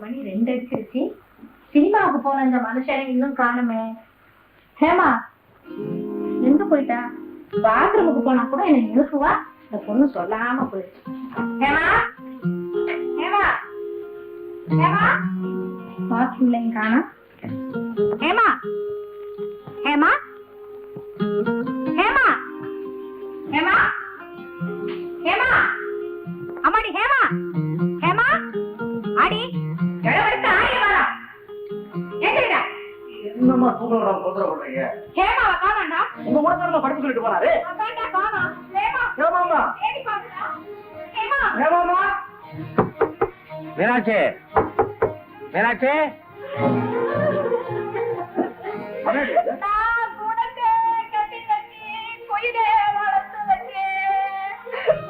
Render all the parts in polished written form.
மணி 2 அடிச்சிருச்சு. சினிமாவுக்கு போன இந்த மனுஷனை இன்னும் காணுமே. ஹேமா எங்க போயிட்டா? பாத்ரூமுக்கு போனா கூட என்ன நிறுத்துவா, இந்த பொண்ணு சொல்லாம போயிடுச்சு. ஹேமா ஹேமா ஹேமா பாத்ரூம்லையும் காணா. ஹேமா ஹேமா ஹேமா ஹேமா ஹேமா அம்மாடி ஹேமா ஹேமா ஆடி எழவெடுத்து ஆடி வரா. எங்கடா? என்னம்மா தூங்குறா பண்றீங்க? ஹேமாவை காணோம்டா. உங்க கூட தான் படிச்சு சொல்லிட்டு போறாரு. அதான்டா காணோம். ஹேமா ஹேமாமா ஏடி பாருடா. ஹேமா ஹேமாமா மீனாட்சி மீனாட்சி நான் கூடத்தே கட்டி கட்டி கொயிலே வளர்த்து வச்சே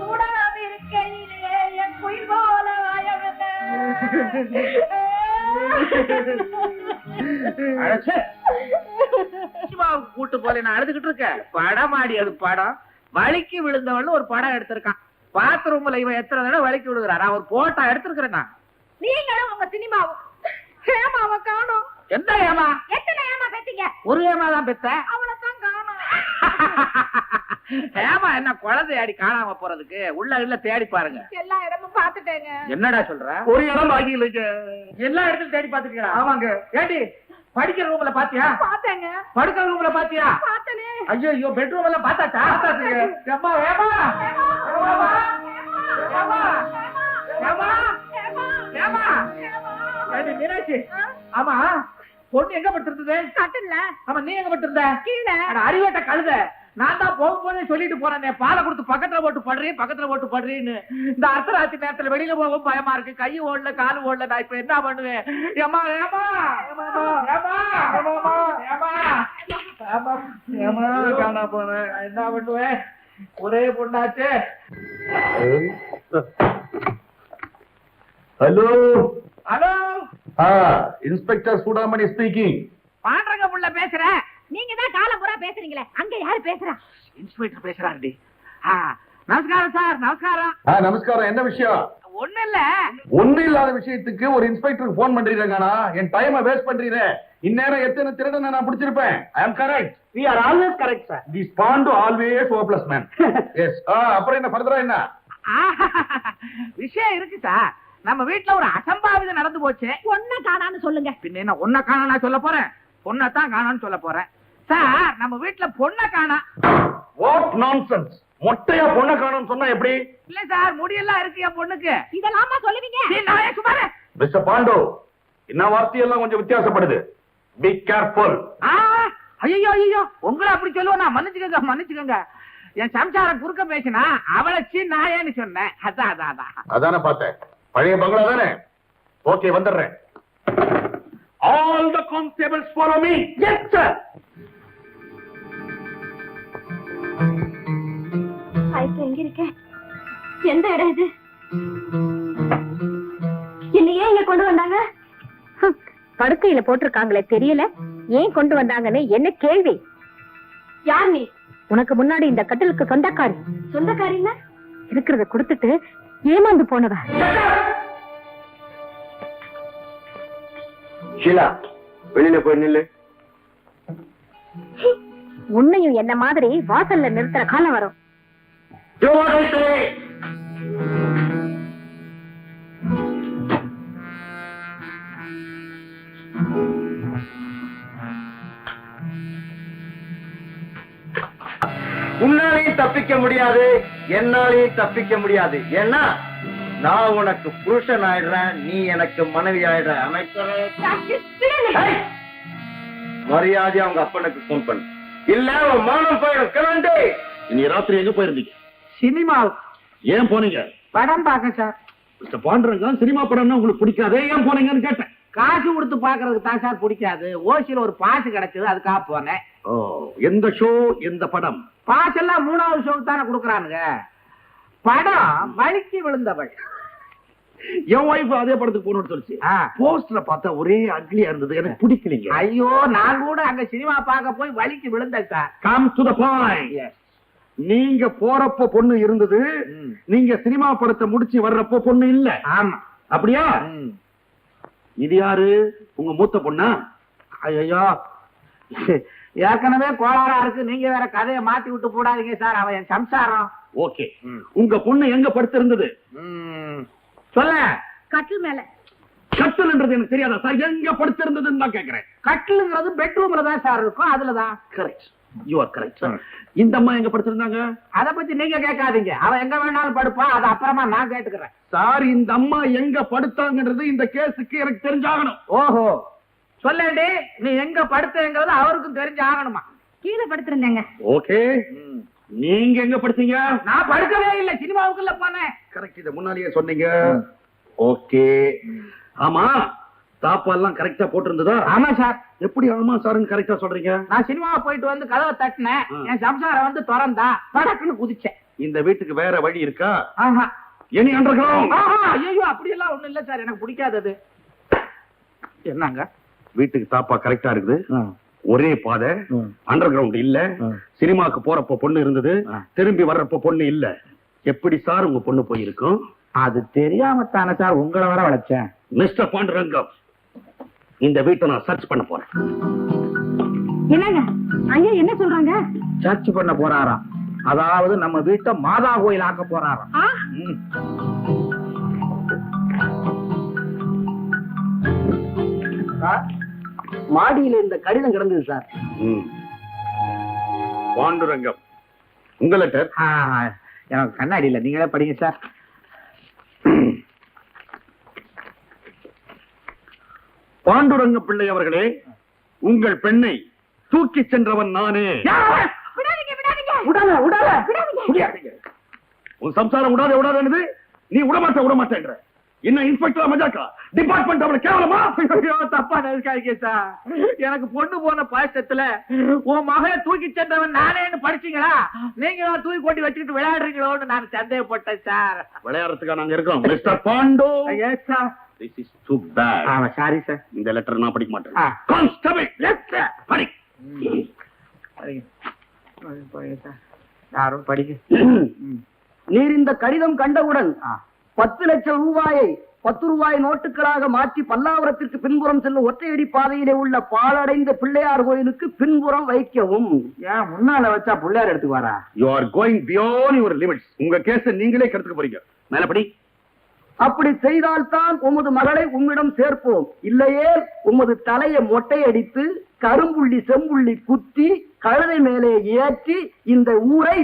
கூடாம இருக்கையிலே என் பொய் போல வாயவன கூட்டு போல நான் அழுதுகிட்டு இருக்கேன். படம் ஆடி அது படம் வலிக்கு விழுந்தவள் ஒரு படம் எடுத்திருக்கான். பாத்ரூம்ல இவன் எத்தனை தடவை வலிக்கு விழுகிறான். நான் ஒரு போட்டோ எடுத்திருக்கிறேன். நீங்களும் உங்க சினிமாவும் ஹேமாவை காணோம். எந்த ஏமா? எத்தனை ஏமா பெத்தீங்க? ஒரு ஏமா தான் பெத்த. அவளைத்தான் காணோம். ஏமா என்ன குழந்தை ஆடி காணாம போறதுக்கு உள்ள இல்ல தேடி பாருங்க. எல்லா இடமும் பாத்துட்டேங்க. என்னடா சொல்ற? ஒரு இடம் பாக்கி இல்லைங்க. எல்லா இடத்துலயும் தேடி பாத்துக்கீங்களா? ஆமாங்க. ஏடி படிக்கிற ரூம்ல பாத்தியா? பாத்தேங்க. படுக்கிற ரூம்ல பாத்தியா? பாத்தனே. ஐயோ பெட்ரூம் எல்லாம் பார்த்தாச்சா? பார்த்தாச்சுங்க. ஏமா ஏமா ஏமா ஏமா ஏமா ஏமா ஏடி மீனாட்சி. ஆமா பொண்ணு எங்க படுத்திருந்தது? கட்டில்ல. ஆமா நீ எங்க படுத்திருந்த? கீழே. அட அறிவேட்ட கழுத. நான் தான் போகும்போதே சொல்லிட்டு போறேன், பாலை கொடுத்து பக்கத்துல போட்டு படுறீன்னு. இந்த அர்த்தராத்திரி நேரத்துல வெளியில போகவும் பயமா இருக்கு. கை ஓடல காலு ஓடல. நான் இப்ப என்ன பண்ணுவேன்? ஏமா ஏமா ஏமா ஏமா ஏமா ஏமா காணா போனேன். என்ன பண்ணுவேன்? ஒரே பொண்ணாச்சு. Hello hello inspector Chudamani speaking. பாண்டரங்க புள்ள பேசுறேன். நீங்க தான் காலம்புறா பேசுறீங்களே, அங்க யாரு பேசுறா? இன்ஸ்பெக்டர் பேசுறாண்டி. நமஸ்காரம் சார். நமஸ்காரம். நமஸ்காரம். என்ன விஷயம்? ஒண்ணு இல்ல. ஒண்ணு இல்லாத விஷயத்துக்கு ஒரு இன்ஸ்பெக்டருக்கு போன் பண்றீங்கண்ணா. என் டைமை வேஸ்ட் பண்றீங்க. இந்நேரம் எத்தனை திருடனை நான் பிடிச்சிருப்பேன். ஐ அம் correct. We are always correct sir. This Pandu always hopeless man. Yes. அப்புறம் என்ன ஃபர்தரா என்ன? விஷயம் இருக்கு சார். நம்ம வீட்டுல ஒரு அசம்பாவிதம் நடந்து போச்சு. ஒன்ன காணான்னு சொல்லுங்க. பின்ன என்ன ஒன்ன காணா சொல்ல போறேன்? பொண்ணத்தான் காணான்னு சொல்ல போறேன். சார் நம்ம வீட்டுல பொண்ண காணா. What nonsense. மொட்டையா பொண்ண காணோம்னு சொன்னா எப்படி? இல்ல சார் முடியெல்லாம் இருக்கு என் பொண்ணுக்கு. இதெல்லாமா சொல்லுவீங்க? நான் சுமாரு. மிஸ்டர் பாண்டு, என்ன வார்த்தையெல்லாம் கொஞ்சம் வித்தியாசப்படுது. Be careful. ஐயோ ஐயோ உங்களை அப்படி சொல்லுவேன். மன்னிச்சுக்கோங்க. என் சம்சாரம் குறுக்க பேசினா அவளை நான் ஏன்னு சொன்னேன். அதானே பார்த்தேன். பழைய பங்களா தானே. ஓகே வந்துடுறேன். All the constables follow me. Yes sir. எங்க இருக்க? எந்த இடம் இது? என்ன ஏன் இங்க கொண்டு வந்தாங்க? படுக்கையில போட்டிருக்காங்களே தெரியல, ஏன் கொண்டு வந்தாங்கன்னு என்ன கேள்வி? யார் நீ? உனக்கு முன்னாடி இந்த கட்டிலுக்கு சொந்தக்காரி. சொந்தக்காரின்னா இருக்கிறத கொடுத்துட்டு ஏமாந்து போனவா? ஷீலா வெளியில போய் நில்லு. உன்னையும் என்ன மாதிரி வாசல்ல நிறுத்துற காலம் வரும். உன்னாலையும் தப்பிக்க முடியாது, என்னாலையும் தப்பிக்க முடியாது. ஏன்னா நான் உனக்கு புருஷன் ஆயிடுறேன், நீ எனக்கு மனைவி ஆயிடுற. மரியாதை அவங்க அப்பனுக்கு போன் பண்ணு, இல்ல அவன் மானம் போயிடும். கிளம்பி. இனி ராத்திரி எங்க போயிருந்தீங்க? சினிமாவுக்கு. ஏன் போனீங்க? படம் பார்க்க சார். மிஸ்டர் பாண்டுரங்கன், சினிமா படம்னா உங்களுக்கு பிடிக்காதே, ஏன் போனீங்கன்னு கேட்டேன். காசு கொடுத்து பாக்குறதுக்கு தான் சார் பிடிக்காது. ஓசியில ஒரு பாஸ் கிடைச்சது, அதுக்காக போனேன். ஓ, எந்த ஷோ, எந்த படம்? பாஸ் எல்லாம் 3வது ஷோக்கு தானே கொடுக்குறானுங்க. படம் வலிக்கு விழுந்தவள். என் ஒய்ஃப் அதே படத்துக்கு போகணும்னு சொல்லிச்சு. போஸ்டரை பார்த்தா ஒரே அக்லியா இருந்தது, எனக்கு பிடிக்கலீங்க. ஐயோ, நான் கூட அங்க சினிமா பார்க்க போய் வலிக்கு விழுந்தேன் sir. Come to the point. நீங்க போறப்போ பொண்ணு இருந்தது, நீங்க சினிமா படத்தை முடிச்சு வர்றப்போ பொண்ணு இல்ல. ஆமா. அப்படியா? இது யாரு? உங்க மூத்த பொண்ணா? ஐயோ, ஏற்கனவே கோளாறா இருக்கு, நீங்க வேற கதையை மாத்தி விட்டு போடாதீங்க சார். அவன் என் சம்சாரம். ஓகே, உங்க பொண்ணு எங்க படுத்து இருந்தது? சொல்ல. கட்டில் மேல. கட்டில்ன்றது எனக்கு தெரியாதா சார்? எங்க படுத்து இருந்ததுன்னு தான் கேக்குறேன். கட்டிலுங்கிறது பெட்ரூம்ல தான் சார் இருக்கும், அதுலதான். Correct, you are correct sir. இந்த அம்மா எங்க படுத்திருந்தாங்க? அத பத்தி நீங்க கேட்காதீங்க, அவன் எங்க வேணாலும் படுப்பா, அது அப்புறமா நான் கேட்டுக்கிறேன். சார், இந்த அம்மா எங்க படுத்தாங்கன்றது இந்த கேஸுக்கு எனக்கு தெரிஞ்சாகணும். ஓஹோ, சொல்லேண்டி, நீ எங்க படுத்தேங்கிறது அவருக்கும் தெரிஞ்சு ஆகணுமா? கீழே படுத்திருந்தேங்க. ஓகே, நீங்க எங்க படுத்தீங்க? நான் படுக்கவே இல்ல, சினிமாவுக்குள்ள போனேன். கரெக்ட், இத முன்னாலேயே சொன்னீங்க. ஓகே, ஆமா, தாப்பால்லாம் கரெக்டா போட்டிருந்ததா? ஆமா சார். எப்படி ஆமா சார்னு கரெக்டா சொல்றீங்க? நான் சினிமா போயிட்டு வந்து கதவை தட்டினேன், என் சம்சாரம் வந்து திறந்தா, படக்குன்னு குதிச்சேன். இந்த வீட்டுக்கு வேற வழி இருக்கா? ஆஹா. Any underground? ஐயோ, அப்படி எல்லாம் ஒண்ணும் இல்ல சார், எனக்கு பிடிக்காதது. என்னங்க? வீட்டுக்கு தாப்பா கரெக்டா இருக்குது, ஒரே பாதை, அண்டர் கிரவுண்ட் இல்ல. சினிமாக்கு போறப்ப பொண்ணு இருந்தது, திரும்பி வர்றப்ப பொண்ணு இல்ல. எப்படி சார் உங்க பொண்ணு போயிருக்கும்? அது தெரியாம தானே சார் உங்களை வர வளைச்சேன். மிஸ்டர் பாண்டுரங்கம், இந்த வீட்டை நான் சர்ச் பண்ண போறேன். என்னங்க ஐயா என்ன சொல்றாங்க? சர்ச் பண்ண போறாராம், அதாவது நம்ம வீட்டை மாதா கோயில் ஆக்க போறாராம். மாடியில இந்த கடிதம் கிடந்தது சார். பாண்டுரங்கம், உங்க லெட்டர். எனக்கு கண்ணாடி இல்ல, நீங்களே படிங்க சார். பாண்டுரங்க பிள்ளை அவர்களே, உங்கள் பெண்ணை தூக்கி சென்றவன் நானே. உன் சம்சாரம் விடாத விடாதது, நீ விடமாட்டேன்ற என்ன இன்ஸ்பெக்டர் மஜாக்கா? டிபார்ட்மெண்ட் அவளை கேவலமா? தப்பா நினைக்காதீங்க சார், எனக்கு பொண்ணு போன பாயசத்துல உன் மகளை தூக்கி சென்றவன் நானேன்னு படிச்சீங்களா? நீங்க தூக்கி கொண்டு வச்சுக்கிட்டு விளையாடுறீங்களோன்னு நான் சந்தேகப்பட்டேன் சார். விளையாடுறதுக்கா நாங்க இருக்கோம் mister Pandu. Yes sir. This is too bad. ஆமா, சாரி சார். இந்த லெட்டர் நான் படிக்க மாட்டேன். கான்ஸ்டபிள், லெட்ஸ் படி. யாரும் படிக்க. நீர் இந்த கடிதம் கண்டவுடன் 10 லட்சம் ரூபாயை 10 ரூபாய் நோட்டுகளாக மாற்றி பல்லாவரத்திற்கு பின்புறம் செல்லும் ஒற்றையடி பாதையிலே உள்ள பாழடைந்த பிள்ளையார் கோயிலுக்கு பின்புறம் வைக்கவும். ஏன் முன்னால வச்சா பிள்ளையார் எடுத்துக்கு வரா? You are going beyond your limits. உங்க கேஸ நீங்களே கெடுத்துக்க போறீங்க. மேல படி. அப்படி செய்தால்தான் உமது மகளை உம்மிடம் சேர்ப்போம், இல்லையே உமது தலையை மொட்டையடித்து கரும்புள்ளி செம்புள்ளி குத்தி கழுதை மேலே ஏற்றி இந்த ஊரை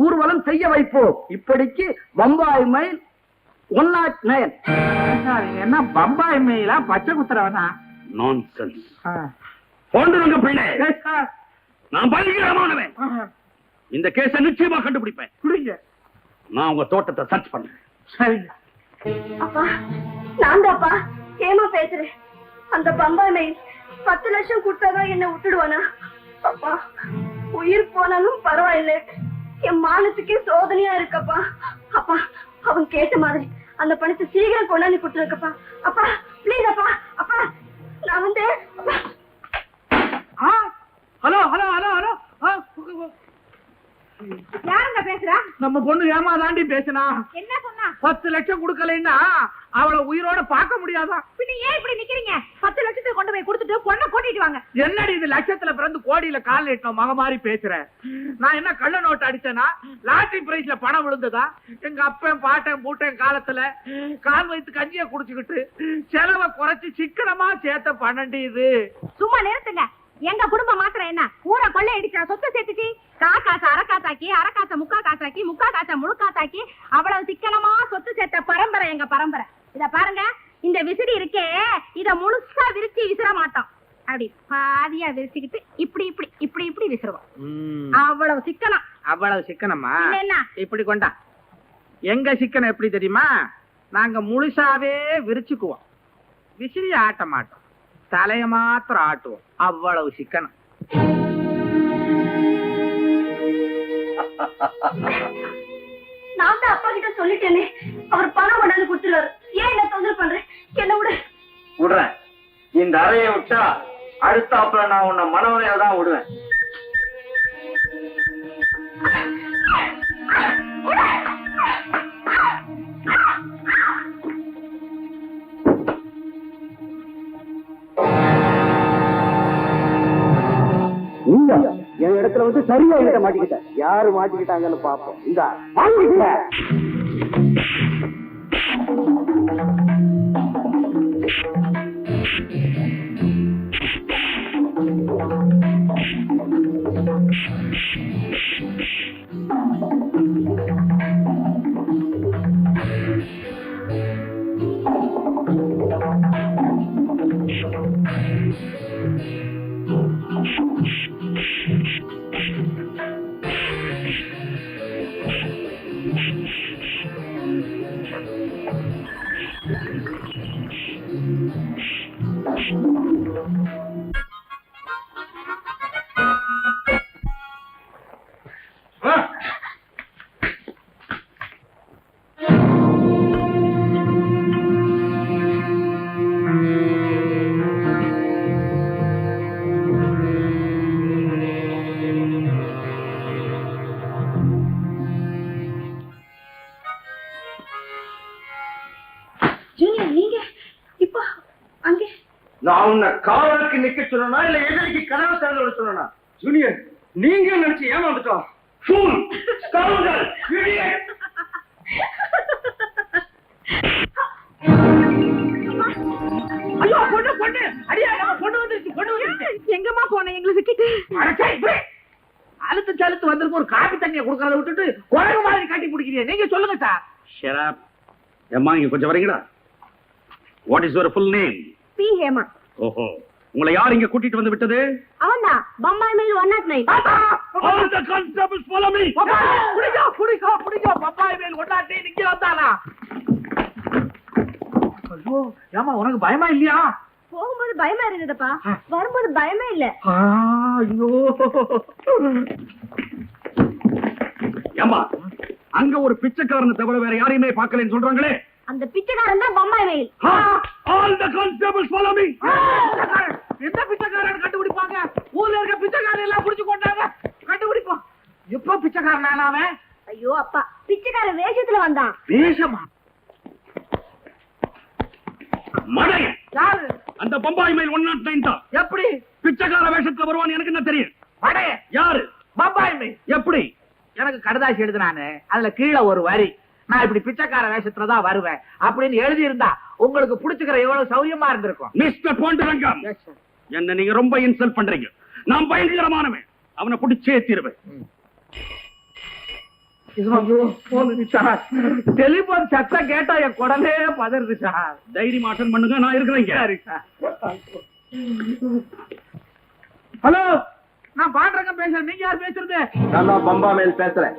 ஊர்வலம் செய்ய வைப்போம். இப்படிக்கு பம்பாய் மைல் 109. என்ன பம்பாய் மெயிலா பச்சை குத்துறவனா? நான்சென்ஸ். பாண்டுரங்க பிள்ளை, நான் பயங்கரமானவன். இந்த கேஸ நிச்சயமா கண்டுபிடிப்பேன். புரியுங்க. நான் உங்க தோட்டத்தை சர்ச் பண்றேன். சரிங்க. அப்பா, நான் தான்ப்பா ஏமா பேசுறேன். அந்த பம்பாய் மெயில் 10 லட்சம் கொடுத்தாதான் என்ன விட்டுடுவானா? அப்பா, உயிர் போனாலும் பரவாயில்ல, என் மானத்துக்கே சோதனையா இருக்கப்பா. அப்பா, அவன் கேட்ட மாதிரி அந்த பணத்தை சீக்கிரம் கொண்டாந்து கொடுத்துருக்கப்பா. அப்பா பிளீஸ் அப்பா. அப்பா நான் வந்து ஹலோ ஹலோ ஹலோ ஹலோ. யாருங்க பேசுறா? நம்ம பொண்ணு ஏமாதாண்டி பேசினா. என்ன சொன்னா? 10 லட்சம் கொடுக்கலைன்னா அவளை உயிரோட பார்க்க முடியாதான். பின்ன ஏன் இப்படி நிக்கிறீங்க? 10 லட்சத்தை கொண்டு போய் கொடுத்துட்டு பொண்ணை கூட்டிட்டு வாங்க. என்னடி இது, லட்சத்துல பிறந்து கோடியில கால் எட்டோம் மக மாதிரி பேசுறேன். நான் என்ன கள்ள நோட்டு அடிச்சேனா? லாட்டரி பிரைஸ்ல பணம் விழுந்ததா? எங்க அப்பன் பாட்டன் பூட்டன் காலத்துல கால் வைத்து கஞ்சிய குடிச்சுக்கிட்டு செலவை குறைச்சு சிக்கனமா சேர்த்த பணண்டி இது. சும்மா நிறுத்துங்க. எங்க குடும்பம் மாத்திரம் என்ன ஊரை கொள்ளை அடிச்சா சொத்து சேர்த்துச்சு காசு அரைக்காத்தாக்கி அரைக்காச முக்கா காசாக்கி முக்கா காசா முழுக்காத்தாக்கி அவ்வளவு சிக்கனமா சொத்து சேர்த்த பரம்பரை எங்க பரம்பரை. இத பாருங்க, இந்த விசிறி இருக்கே இத முழுசா விரிச்சு விசிற மாட்டோம். அப்படி பாதியா விரிச்சுக்கிட்டு இப்படி இப்படி இப்படி இப்படி விசிறுவோம். அவ்வளவு சிக்கனம். அவ்வளவு சிக்கனமா? என்ன இப்படி கொண்டா. எங்க சிக்கனம் எப்படி தெரியுமா? நாங்க முழுசாவே விரிச்சுக்குவோம், விசிறிய ஆட்ட மாட்டோம், தலைய மாத்திரம் ஆட்டுவோம். அவ்வளவு சிக்கனம். நான் தான் அப்பா கிட்ட சொல்லிட்டேனே, அவர் பணம் கொண்டாந்து கொடுத்துருவாரு. ஏன் என்ன தொந்தரவு பண்றேன்? என்ன விடுறேன். இந்த அறையை விட்டா அடுத்தாப்புல நான் உன்னை மனவரையில தான் விடுவேன். என் இடத்துல வந்து சரியா கிட்ட மாட்டிக்கிட்ட. யாரு மாட்டிக்கிட்டாங்கன்னு பாப்போம். இந்த நான் உன்னை காவலுக்கு நிக்க சொன்னா இல்ல எதிரிக்கு கனவு திறந்து சொன்னா? ஜூனியர், நீங்க நினைச்சு ஏமாந்துட்டோம். ஐயோ, பொண்ணு பொண்ணு அடியா, பொண்ணு வந்துருச்சு, பொண்ணு வந்துருச்சு. எங்கம்மா போன எங்களை சிக்கிட்டு? அழுத்து சலுத்து வந்திருக்க ஒரு காபி தண்ணியை கொடுக்கறத விட்டுட்டு குரங்கு மாதிரி காட்டி பிடிக்கிறீங்க. நீங்க சொல்லுங்க சார். ஷட் ஏம்மா, இங்க கொஞ்சம் வரீங்களா? What is your full name? P Hema. ஓஹோ, உங்களை யார் இங்க கூட்டிட்டு வந்து விட்டது? அவன்தான் பம்பாய் மேல் 109. All the constables follow me. புடிக்கோ புடிக்கோ புடிக்கோ. பப்பாய் மேல் 109 இங்க வந்தானா? ஐயோ, ஏமா உனக்கு பயமா இல்லையா? போகும்போது பயமா இருந்ததுப்பா, வரும்போது பயமே இல்ல. ஐயோ, ஏம்மா, அங்க ஒரு பிச்சைக்காரனை தவிர வேற யாரையுமே பார்க்கலன்னு சொல்றாங்களே. அந்த பிச்சைக்காரன் தான் பம்பாய் மேல். All the constables follow me. எந்த பிச்சைக்காரன் கண்டுபிடிப்பாங்க? ஊர்ல இருக்க பிச்சைக்காரன் எல்லாம் புடிச்சு கொண்டாங்க, கண்டுபிடிப்போம். எப்ப பிச்சைக்காரன் அவன்? ஐயோ அப்பா, பிச்சைக்காரன் வேஷத்துல வந்தான். வேஷமா? மடை, யாரு? அந்த பம்பாய் மேல் 109 தான். எப்படி பிச்சைக்கார வேஷத்துல வருவான்னு எனக்கு என்ன தெரியும்? படே யாரு? பம்பாய் மேல். எப்படி? எனக்கு கடுதாசி எழுதுனானு, அதுல கீழே ஒரு வரி, நான் இப்படி பிச்சைக்கார வேஷத்துலதான் வருவேன் அப்படின்னு எழுதி இருந்தா உங்களுக்கு புடிச்சுக்கிற எவ்வளவு சௌரியமா இருந்திருக்கும். மிஸ்டர் பாண்டுரங்கம், என்ன நீங்க ரொம்ப இன்சல்ட் பண்றீங்க. நான் பயங்கரமானவன், அவனை பிடிச்சே தீருவேன். டெலிபோன் சத்தம் கேட்டா என் குடலே பதறுது சார். தைரியம் அட்டன் பண்ணுங்க, நான் இருக்கிறேன். ஹலோ, நான் பாண்டுரங்கம் பேசுறேன். நீங்க யார் பேசுறது? நான் தான் பம்பா மேல் பேசுறேன்.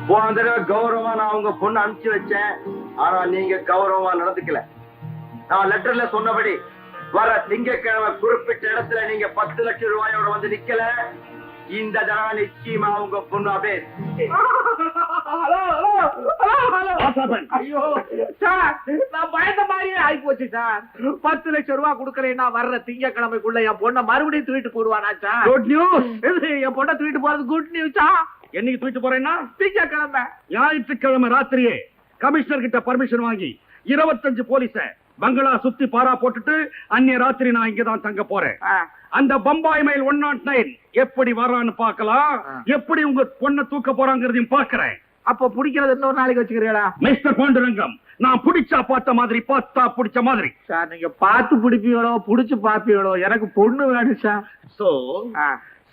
போன தடவை கௌரவமா நான் உங்க பொண்ணு அனுப்பிச்சு வச்சேன். ஆனா நீங்க கௌரவமா நடந்துக்கல. நான் லெட்டர்ல சொன்னபடி வர திங்கட்கிழமை குறிப்பிட்ட இடத்துல நீங்க 10 லட்சம் ரூபாயோட வந்து நிக்கல, இந்த தடவை நிச்சயமா உங்க பொண்ணு அப்படியே. ஐயோ சார், நான் பயந்த மாதிரியே ஆகி போச்சு சார். 10 லட்சம் ரூபாய் கொடுக்கறேன்னா வர்ற திங்கட்கிழமைக்குள்ள என் பொண்ணை மறுபடியும் தூக்கிட்டு போடுவானா சார்? Good news. என் பொண்ணை தூக்கிட்டு போறது குட் நியூஸா? என்னைக்கு தூக்கிட்டு போறேன்னா திங்கட்கிழமை ஞாயிற்றுக்கிழமை ராத்திரியே கமிஷனர் கிட்ட பர்மிஷன் வாங்கி 25 போலீஸ பங்களா சுத்தி பாரா போட்டுட்டு அன்னைய ராத்திரி நான் இங்கதான் தங்க போறேன். அந்த பம்பாய் மைல் 109 எப்படி வரான்னு பாக்கலாம், எப்படி உங்க பொண்ணை தூக்க போறாங்கிறதையும் பாக்குறேன். அப்ப பிடிக்கிறது இன்னொரு நாளைக்கு வச்சுக்கிறீங்களா? மிஸ்டர் பாண்டுரங்கம், நான் பிடிச்சா பார்த்த மாதிரி பார்த்தா பிடிச்ச மாதிரி. சார் நீங்க பார்த்து பிடிப்பீங்களோ புடிச்சு பாப்பீங்களோ எனக்கு பொண்ணு வேணும் sir. So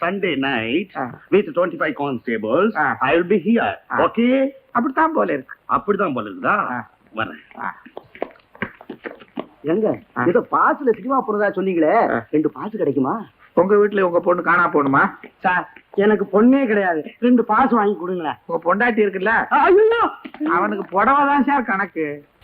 Sunday night with 25 constables I will be here. Okay? அப்படித்தான் போல இருக்கு. அப்படிதான் போல இருக்குதா? வரேன். எங்க ஏதோ பாஸ்ல சினிமா போறதா சொன்னீங்களே, 2 பாஸ் கிடைக்குமா? உங்க வீட்டுல உங்க பொண்ணு காணா போகணுமா? சார் எனக்கு பொண்ணே கிடையாது, 2 பாஸ் வாங்கி கொடுங்களேன். உங்க பொண்டாட்டி இருக்குல்ல, ஐயோ அவனுக்கு புடவை தான் சார் கணக்கு.